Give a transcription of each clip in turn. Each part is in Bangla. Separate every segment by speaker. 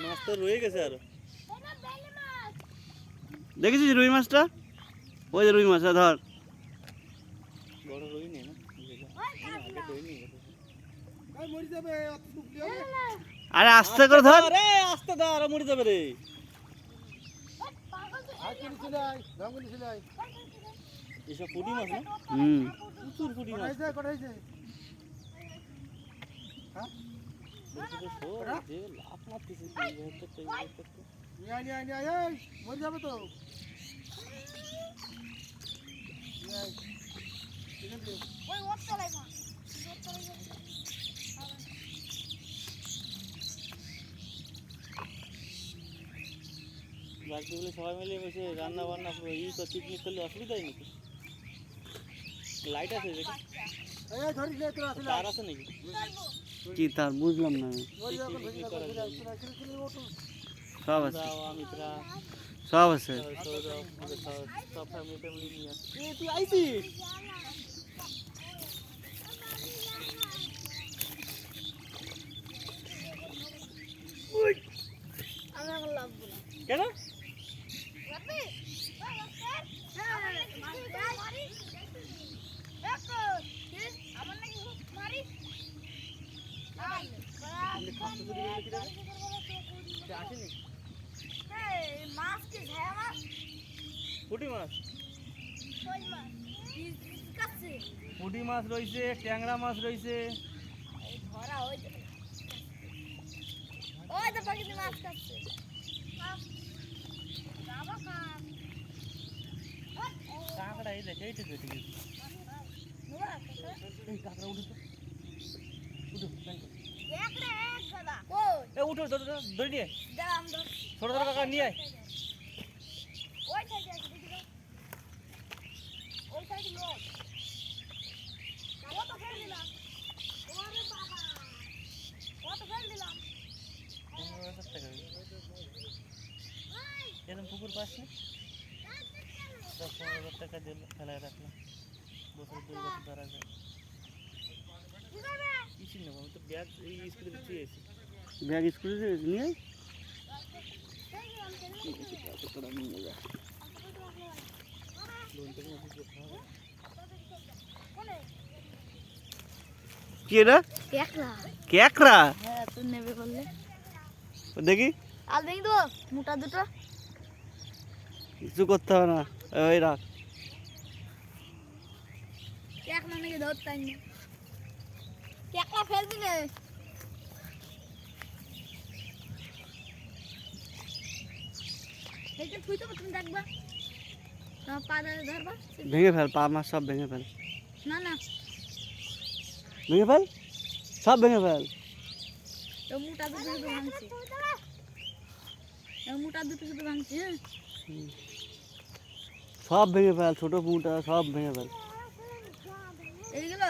Speaker 1: মাছ তো রয়ে গেছে আরো। দেখেছিস রুই মাছটা? ওই যে রুই মাছটা ধর। বড় রুই নেই না? আরে আস্তে করে ধর। আরে আস্তে ধর, মরে যাবে রে। এসব পুঁটি মাছ না? প্রচুর পুঁটি মাছ। লাভ মারতেছে মরে যাবে তো। বাকিগুলো সবাই মিলে বসে রান্না বান্না পিকনিক করলে অসুবিধাই নাকি? লাইট আছে তার আছে নাকি? কি তার বুঝলাম না। সব আছে, সব আছে। তুই আইছিস? কেন? পুঁটি মাছ, পুঁটি মাছ রয়েছে, ট্যাংরা মাছ রয়েছে। কাঁকড়া এই দেখ, এইটুকু উঠে গেছে। এই কাঁকড়া উঠে তো, উঠো ধরে নিয়ে ছোট ছোট কাঁকড়া নিয়ে আয়। এরকম পুকুর পাস না? 10-15,000 টাকা দিয়ে ফেলায় রাখলাম, বছর 2 বছর ধরা যায়। কিছু নেবো, আমি তো ব্যাগ এই স্কুলে চেয়েছি। ব্যাগ স্কুলে নিয়ে কি এটা? ক্যাকড়া। হ্যাঁ, তুই নেবে বললে দেখি। আর দেখি তো মোটা দুটো। কিছু করতে হবে না, ওই রাখ। ক্যাকড়া নাকি ধরতে না, ক্যাকড়া ফেলবি না। এইটা তুই তো তুমি দেখবা, তোমার পা ধরবা, ভেঙে ফেল। পা মাছ সব ভেঙে ফেল। না না, ভেঙে ফেল, সব ভেঙে ফেল। মোটা দুটো শুধু ভাঙছে, মোটা দুটো শুধু ভাঙছে। সব ভেঙে ফেল, ছোট মোটা সব ভেঙে ফেল। এইগুলো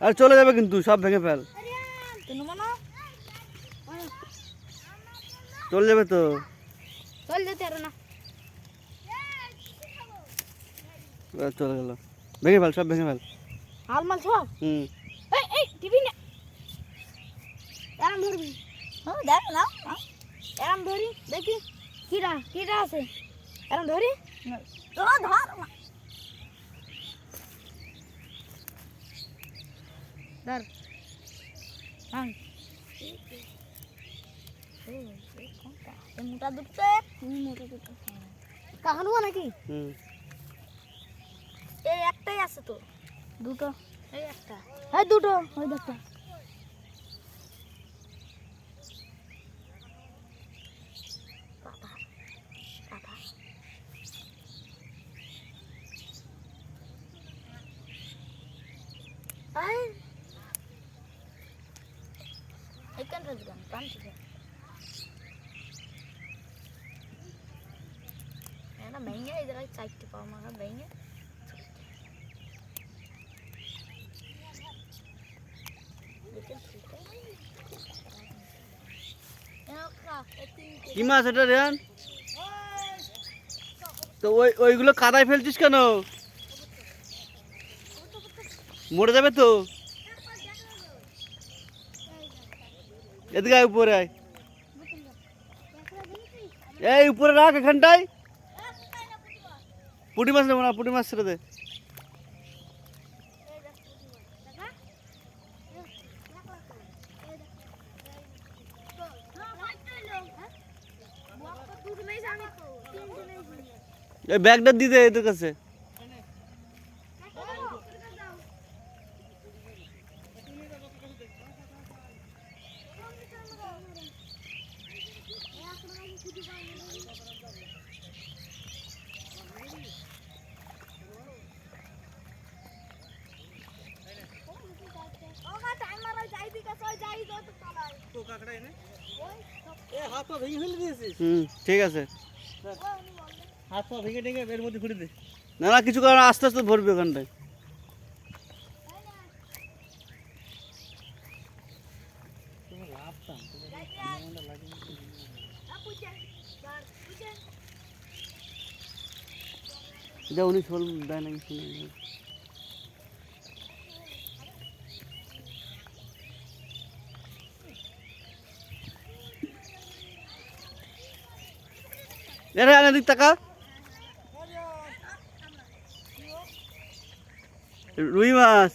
Speaker 1: আর চলে যাবে কিন্তু, সব ভেঙে ফেল। চলে যাবে তো, চলে যেতে আর না। চলে গেল, ভেঙে ফেল, সব ভেঙে ফেল। হালমাল সব। এই টিভি না, এরম ধরবি। হ্যাঁ দেখ না, এরম ধরি দেখি কিরা কিরা আছে। এরম ধরি ধর ধর ভাঙ। মোটা দুটো, মোটা দুটো কাহানো নাকি? এই একটাই আছে তো, দুটো। এই একটা, এই দুটো, ওই দেখটা। টানছি না ভেঙে এই জায়গায় চারটে পাও মাখা ভেঙে কি মাছ এটা রেয়ান? তো ওইগুলো কাদায় ফেলছিস কেন? মরে যাবে তো। এদিকে উপরে আয়, এই উপরে রাখ এখানটায়। পুঁটি মাছ নেবো না, পুঁটি মাছ ছেড়ে দে। এই ব্যাগটা দিয়ে দে এদের কাছে। ঠিক আছে, হাত পা ভেঙে টেঙে এর মধ্যে ঘুরে দে। না না কিছু কারণ আস্তে আস্তে ভরবে ওখানটায়। উনি শোল দেয় নাকি শুনে। এরে এদিক তাকা। রুই মাছ।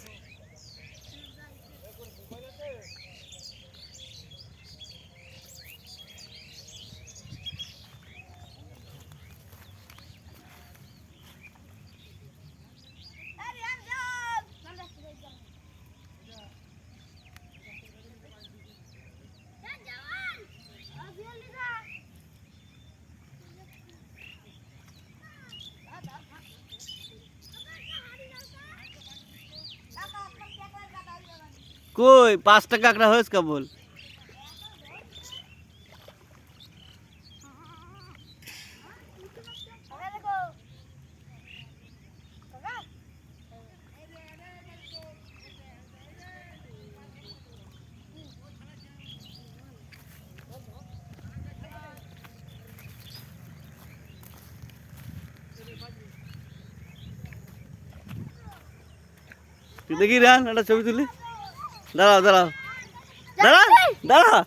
Speaker 1: কই 5টা কাঁকড়া হয়েছে কেবল। দেখি রান একটা ছবি তুলি। দাঁড়াও দাঁড়াও দাঁড়া দাঁড়া।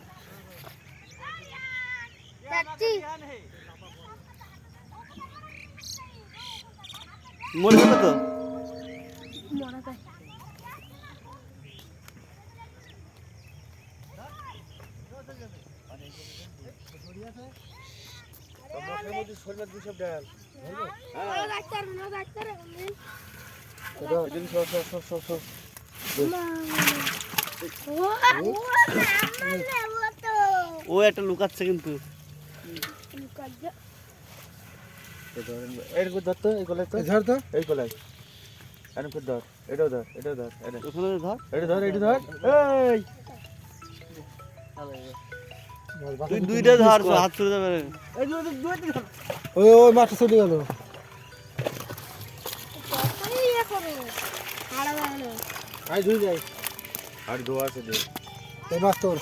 Speaker 1: মরে যাবে তো। ও একটা লুকাচ্ছে কিন্তু। দুইটা ধর হাত ছুড়ে যাবে।
Speaker 2: ওই মাছটা চলে গেল। আর ধুই যাই আর ধোয়া আছে এই মাছ তোর।